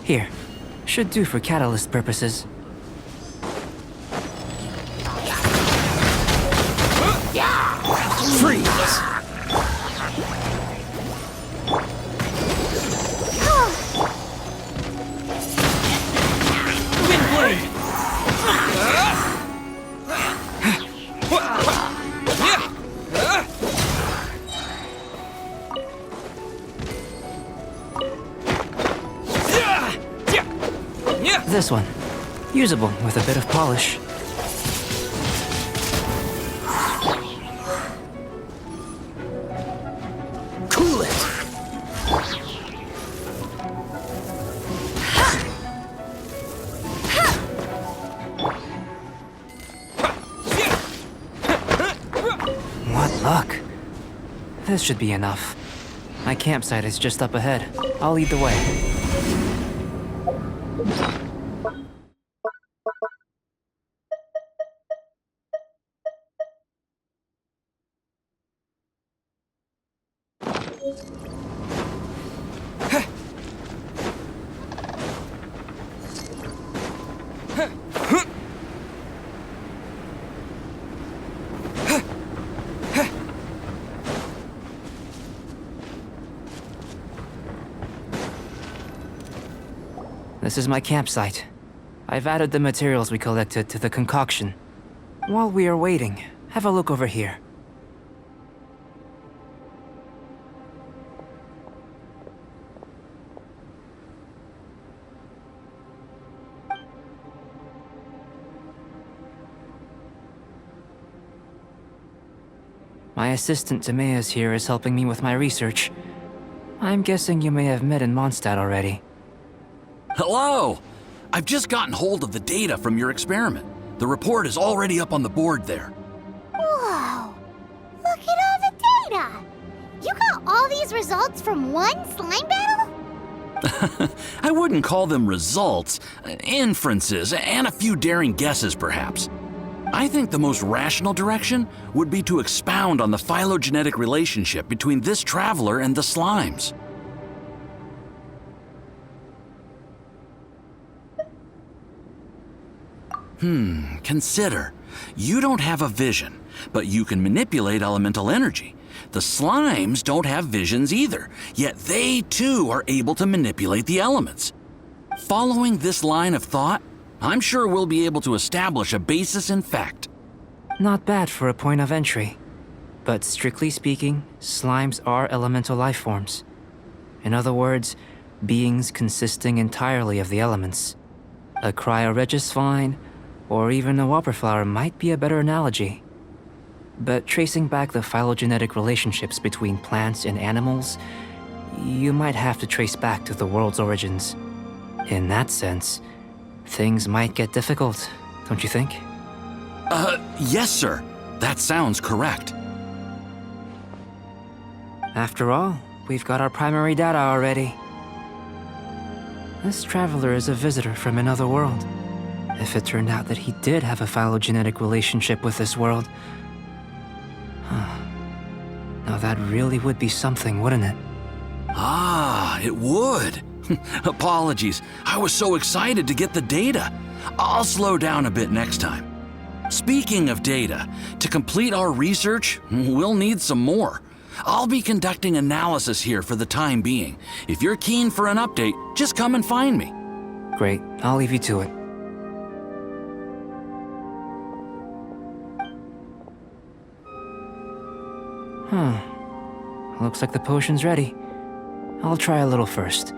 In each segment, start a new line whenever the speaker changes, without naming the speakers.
Here. Should do for catalyst purposes.
Freeze! Wind blade!
This one. Usable with a bit of polish.
Cool it!
What luck. This should be enough. My campsite is just up ahead. I'll lead the way. This is my campsite. I've added the materials we collected to the concoction. While we are waiting, have a look over here. My assistant Timaeus here is helping me with my research. I'm guessing you may have met in Mondstadt already.
Hello! I've just gotten hold of the data from your experiment. The report is already up on the board there.
Whoa! Look at all the data! You got all these results from one slime battle?
I wouldn't call them results, inferences, and a few daring guesses perhaps. I think the most rational direction would be to expound on the phylogenetic relationship between this traveler and the slimes. Consider. You don't have a vision, but you can manipulate elemental energy. The slimes don't have visions either, yet they too are able to manipulate the elements. Following this line of thought, I'm sure we'll be able to establish a basis in fact.
Not bad for a point of entry. But strictly speaking, slimes are elemental life forms. In other words, beings consisting entirely of the elements. A cryoregis vine, or even a whopperflower might be a better analogy. But tracing back the phylogenetic relationships between plants and animals, you might have to trace back to the world's origins. In that sense, things might get difficult, don't you think?
Yes, sir. That sounds correct.
After all, we've got our primary data already. This traveler is a visitor from another world. If it turned out that he did have a phylogenetic relationship with this world... Now that really would be something, wouldn't it?
Ah, it would. Apologies. I was so excited to get the data. I'll slow down a bit next time. Speaking of data, to complete our research, we'll need some more. I'll be conducting analysis here for the time being. If you're keen for an update, just come and find me.
Great, I'll leave you to it. Looks like the potion's ready. I'll try a little first.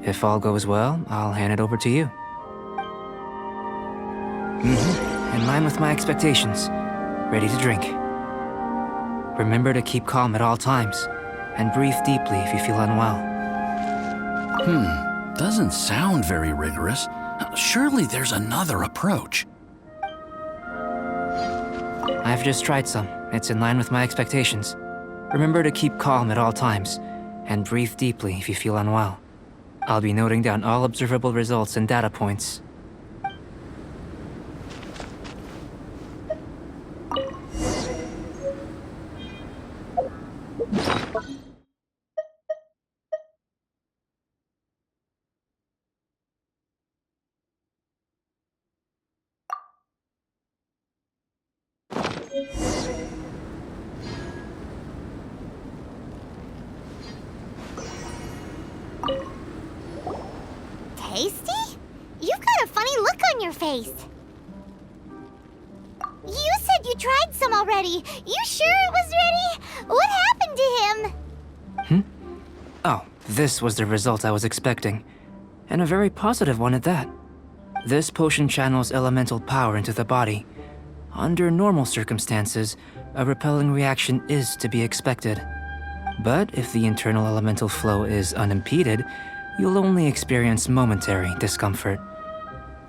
If all goes well, I'll hand it over to you. In line with my expectations. Ready to drink. Remember to keep calm at all times, and breathe deeply if you feel unwell.
Doesn't sound very rigorous. Surely there's another approach.
I've just tried some. It's in line with my expectations. Remember to keep calm at all times, and breathe deeply if you feel unwell. I'll be noting down all observable results and data points.
face. You said you tried some already. You sure it was ready? What happened to him?
Oh, this was the result I was expecting. And a very positive one at that. This potion channels elemental power into the body. Under normal circumstances, a repelling reaction is to be expected. But if the internal elemental flow is unimpeded, you'll only experience momentary discomfort.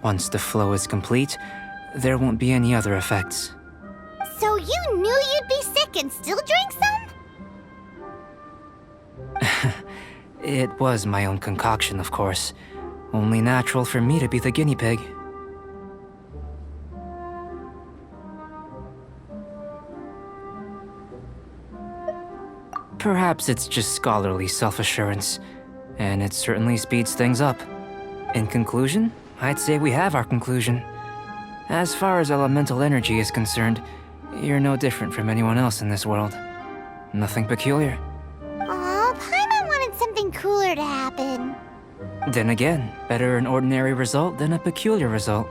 Once the flow is complete, there won't be any other effects.
So you knew you'd be sick and still drank some?
It was my own concoction, of course. Only natural for me to be the guinea pig. Perhaps it's just scholarly self-assurance, and it certainly speeds things up. In conclusion, I'd say we have our conclusion. As far as elemental energy is concerned, you're no different from anyone else in this world. Nothing peculiar.
Aw, Paimon wanted something cooler to happen.
Then again, better an ordinary result than a peculiar result.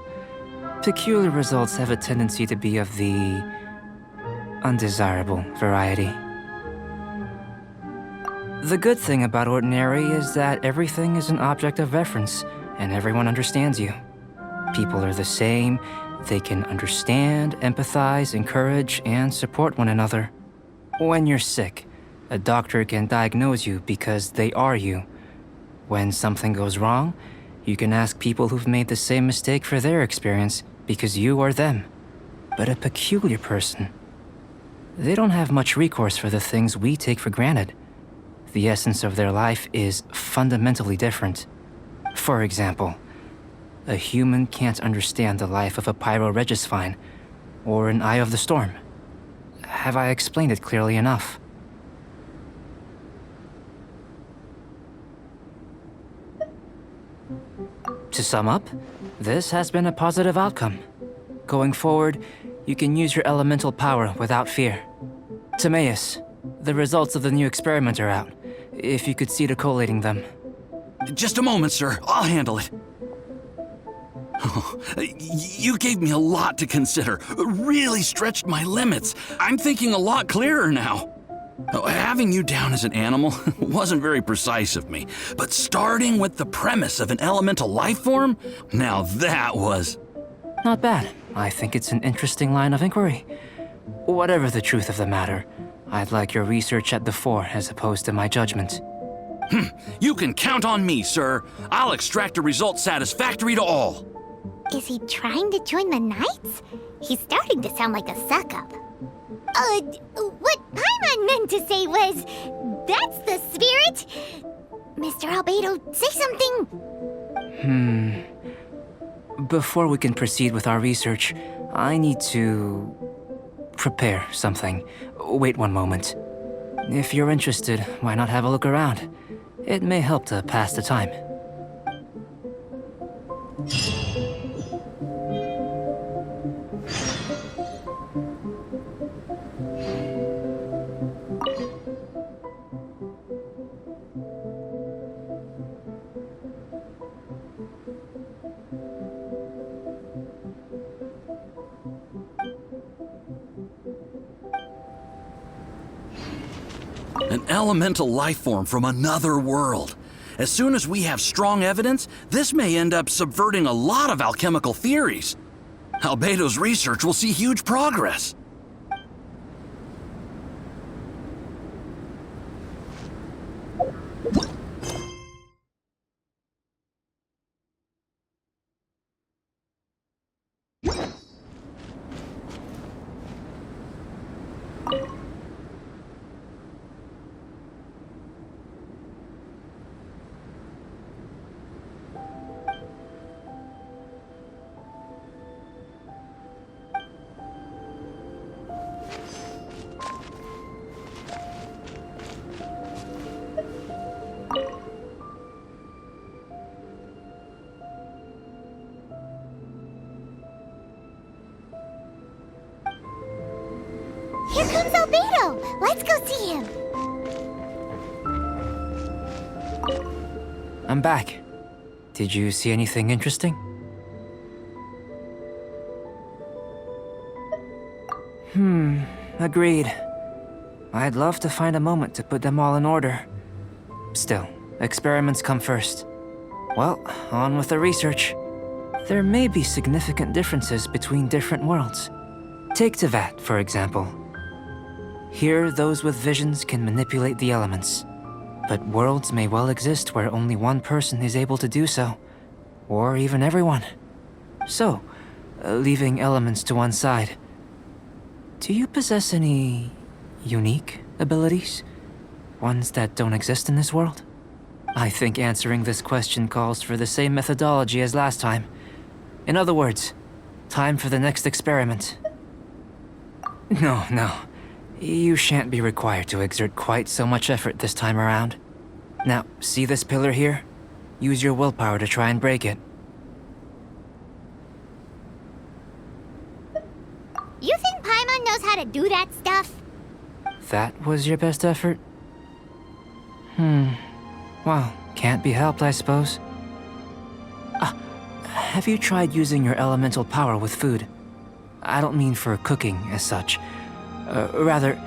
Peculiar results have a tendency to be of the undesirable variety. The good thing about ordinary is that everything is an object of reference, and everyone understands you. People are the same, they can understand, empathize, encourage, and support one another. When you're sick, a doctor can diagnose you because they are you. When something goes wrong, you can ask people who've made the same mistake for their experience because you are them. But a peculiar person, they don't have much recourse for the things we take for granted. The essence of their life is fundamentally different. For example, a human can't understand the life of a pyroregisvine or an eye of the storm. Have I explained it clearly enough? To sum up, this has been a positive outcome. Going forward, you can use your elemental power without fear. Timaeus, the results of the new experiment are out. If you could see to collating them.
Just a moment, sir. I'll handle it. Oh, you gave me a lot to consider. Really stretched my limits. I'm thinking a lot clearer now. Having you down as an animal wasn't very precise of me, but starting with the premise of an elemental life form, now that was...
Not bad. I think it's an interesting line of inquiry. Whatever the truth of the matter, I'd like your research at the fore as opposed to my judgment.
You can count on me, sir. I'll extract a result satisfactory to all.
Is he trying to join the Knights? He's starting to sound like a suck-up. What Paimon meant to say was, that's the spirit! Mr. Albedo, say something!
Before we can proceed with our research, I need to... prepare something. Wait one moment. If you're interested, why not have a look around? It may help to pass the time.
An elemental life form from another world. As soon as we have strong evidence, this may end up subverting a lot of alchemical theories. Albedo's research will see huge progress.
Here comes Albedo! Let's go see him!
I'm back. Did you see anything interesting? Agreed. I'd love to find a moment to put them all in order. Still, experiments come first. Well, on with the research. There may be significant differences between different worlds. Take Tevat, for example. Here, those with visions can manipulate the elements. But worlds may well exist where only one person is able to do so. Or even everyone. So, leaving elements to one side, do you possess any unique abilities? Ones that don't exist in this world? I think answering this question calls for the same methodology as last time. In other words, time for the next experiment. No. You shan't be required to exert quite so much effort this time around. Now, see this pillar here? Use your willpower to try and break it.
You think Paimon knows how to do that stuff?
That was your best effort? Well, can't be helped, I suppose. Have you tried using your elemental power with food? I don't mean for cooking as such. Rather,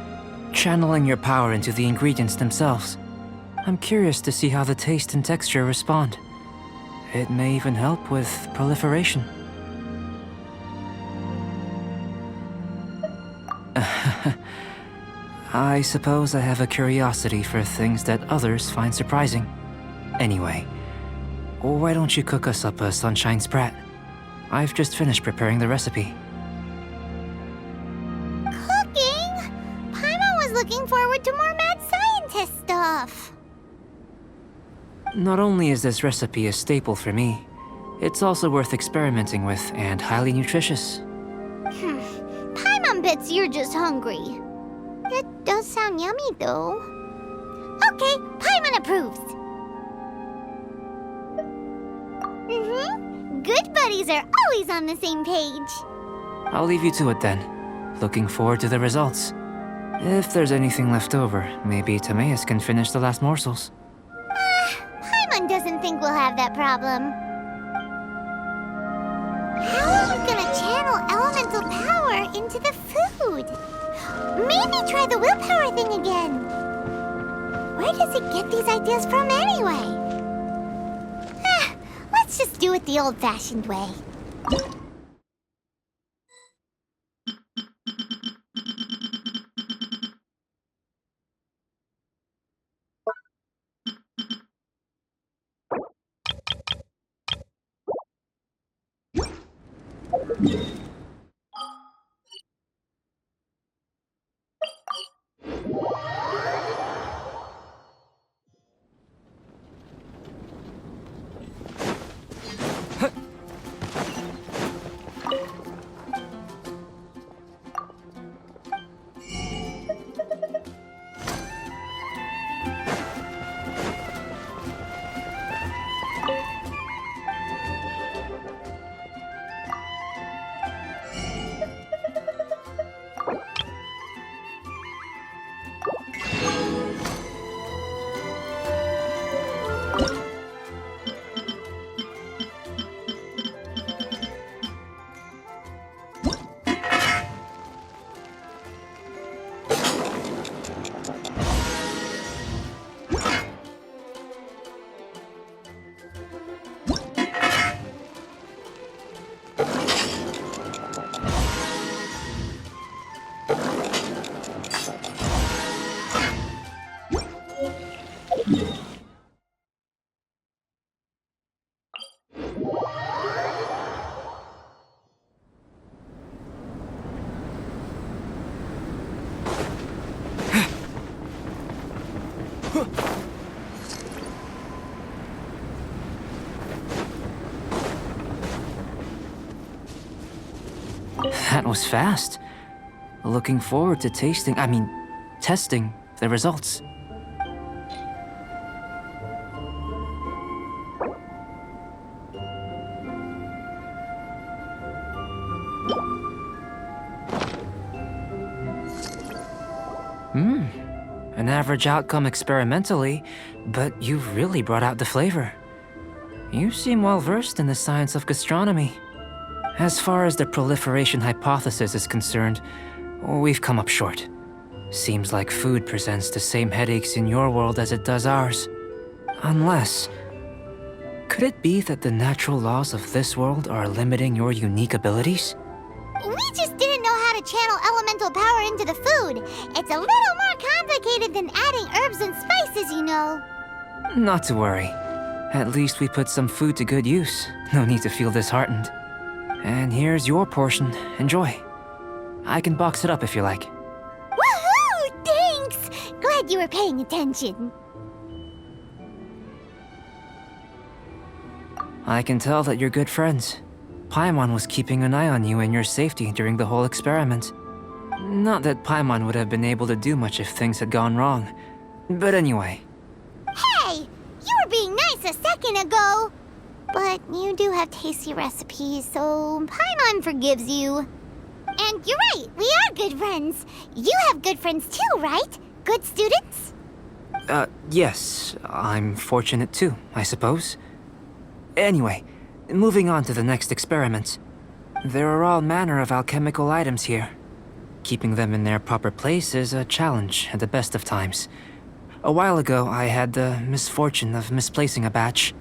channeling your power into the ingredients themselves. I'm curious to see how the taste and texture respond. It may even help with proliferation. I suppose I have a curiosity for things that others find surprising. Anyway, why don't you cook us up a sunshine sprat? I've just finished preparing the recipe.
Cooking? Paimon was looking forward to more mad scientist stuff.
Not only is this recipe a staple for me, it's also worth experimenting with and highly nutritious.
Paimon bets you're just hungry. It does sound yummy, though. Okay, Paimon approves. Good buddies are always on the same page.
I'll leave you to it then. Looking forward to the results. If there's anything left over, maybe Timaeus can finish the last morsels.
Paimon doesn't think we'll have that problem. How are we gonna channel elemental power into the food? Maybe try the willpower thing again. Where does it get these ideas from anyway? Let's just do it the old-fashioned way.
That was fast. Looking forward to testing the results. An average outcome experimentally, but you've really brought out the flavor. You seem well versed in the science of gastronomy. As far as the proliferation hypothesis is concerned, we've come up short. Seems like food presents the same headaches in your world as it does ours. Unless... could it be that the natural laws of this world are limiting your unique abilities?
We just didn't know how to channel elemental power into the food. It's a little more complicated than adding herbs and spices, you know.
Not to worry. At least we put some food to good use. No need to feel disheartened. And here's your portion. Enjoy. I can box it up if you like.
Woohoo! Thanks! Glad you were paying attention.
I can tell that you're good friends. Paimon was keeping an eye on you and your safety during the whole experiment. Not that Paimon would have been able to do much if things had gone wrong. But anyway.
Hey! You were being nice a second ago! But you do have tasty recipes, so Paimon forgives you. And you're right, we are good friends. You have good friends too, right? Good students?
Yes. I'm fortunate too, I suppose. Anyway, moving on to the next experiment. There are all manner of alchemical items here. Keeping them in their proper place is a challenge at the best of times. A while ago, I had the misfortune of misplacing a batch.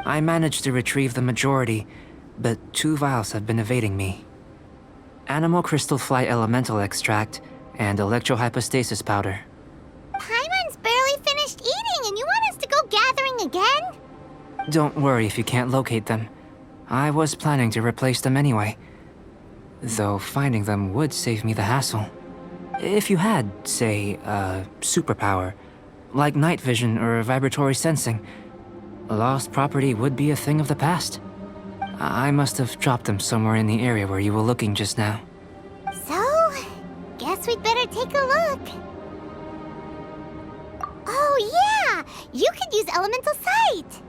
I managed to retrieve the majority, but 2 vials have been evading me. Animal crystal fly elemental extract and electrohypostasis powder.
Paimon's barely finished eating and you want us to go gathering again?
Don't worry if you can't locate them. I was planning to replace them anyway. Though finding them would save me the hassle. If you had, say, a superpower, like night vision or vibratory sensing, lost property would be a thing of the past. I must have dropped them somewhere in the area where you were looking just now.
So, guess we'd better take a look. Oh yeah! You could use elemental sight!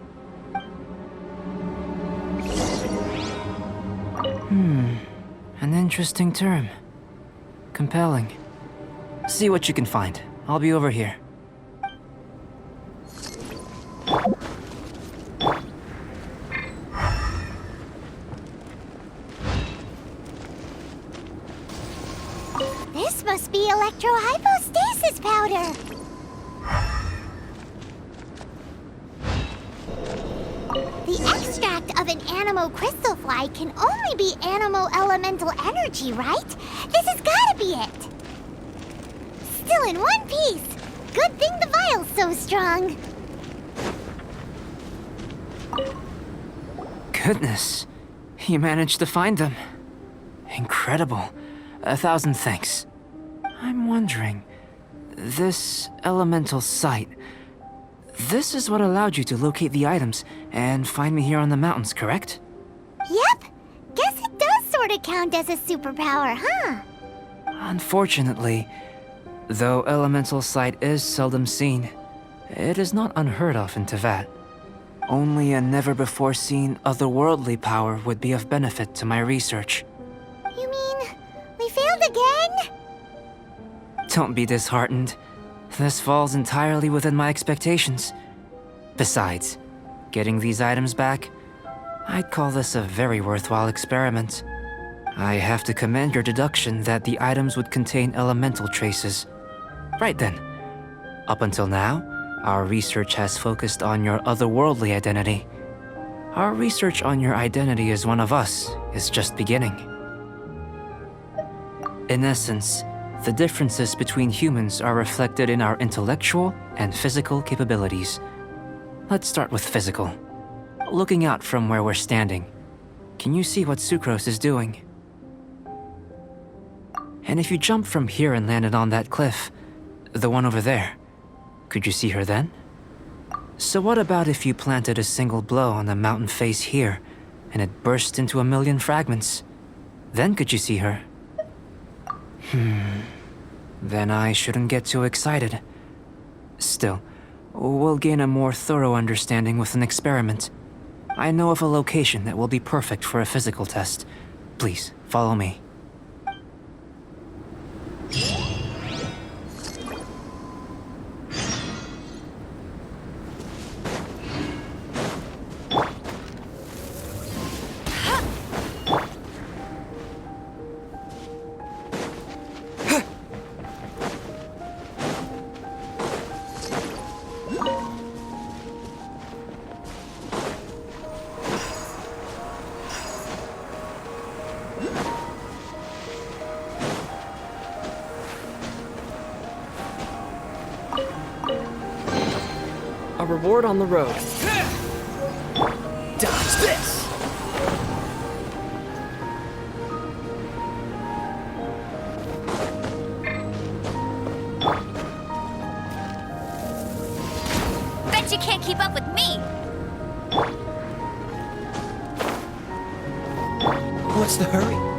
An interesting term. Compelling. See what you can find. I'll be over here.
This must be electrohypostasis powder! The extract of an animo crystal fly can only be animo elemental energy, right? This has gotta be it! Still in one piece! Good thing the vial's so strong!
Goodness. You managed to find them. Incredible. 1,000 thanks. I'm wondering... this elemental sight... this is what allowed you to locate the items and find me here on the mountains, correct?
Yep! Guess it does sorta count as a superpower, huh?
Unfortunately, though elemental sight is seldom seen, it is not unheard of in Teyvat. Only a never-before-seen otherworldly power would be of benefit to my research.
You mean, we failed again?
Don't be disheartened. This falls entirely within my expectations. Besides, getting these items back, I'd call this a very worthwhile experiment. I have to commend your deduction that the items would contain elemental traces. Right then. Up until now, our research has focused on your otherworldly identity. Our research on your identity as one of us is just beginning. In essence, the differences between humans are reflected in our intellectual and physical capabilities. Let's start with physical. Looking out from where we're standing, can you see what Sucrose is doing? And if you jumped from here and landed on that cliff, the one over there, could you see her then? So what about if you planted a single blow on the mountain face here, and it burst into 1,000,000 fragments? Then could you see her? Then I shouldn't get too excited. Still, we'll gain a more thorough understanding with an experiment. I know of a location that will be perfect for a physical test. Please, follow me.
A reward on the road.
Dodge this!
Bet you can't keep up with me!
What's the hurry?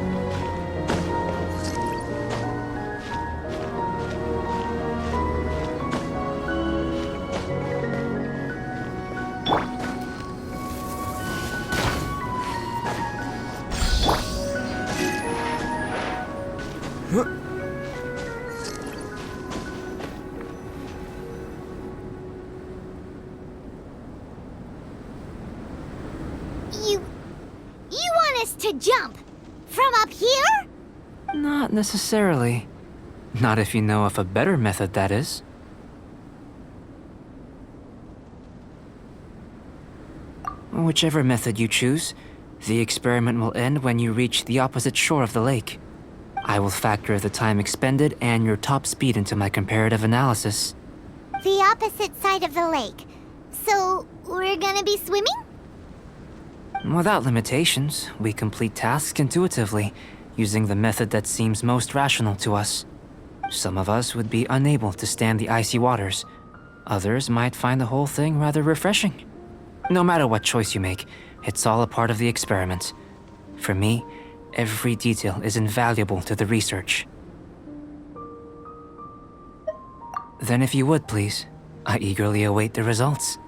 You want us to jump? From up here?
Not necessarily. Not if you know of a better method, that is. Whichever method you choose, the experiment will end when you reach the opposite shore of the lake. I will factor the time expended and your top speed into my comparative analysis.
The opposite side of the lake. So, we're gonna be swimming?
Without limitations, we complete tasks intuitively, using the method that seems most rational to us. Some of us would be unable to stand the icy waters. Others might find the whole thing rather refreshing. No matter what choice you make, it's all a part of the experiment. For me, every detail is invaluable to the research. Then if you would, please, I eagerly await the results.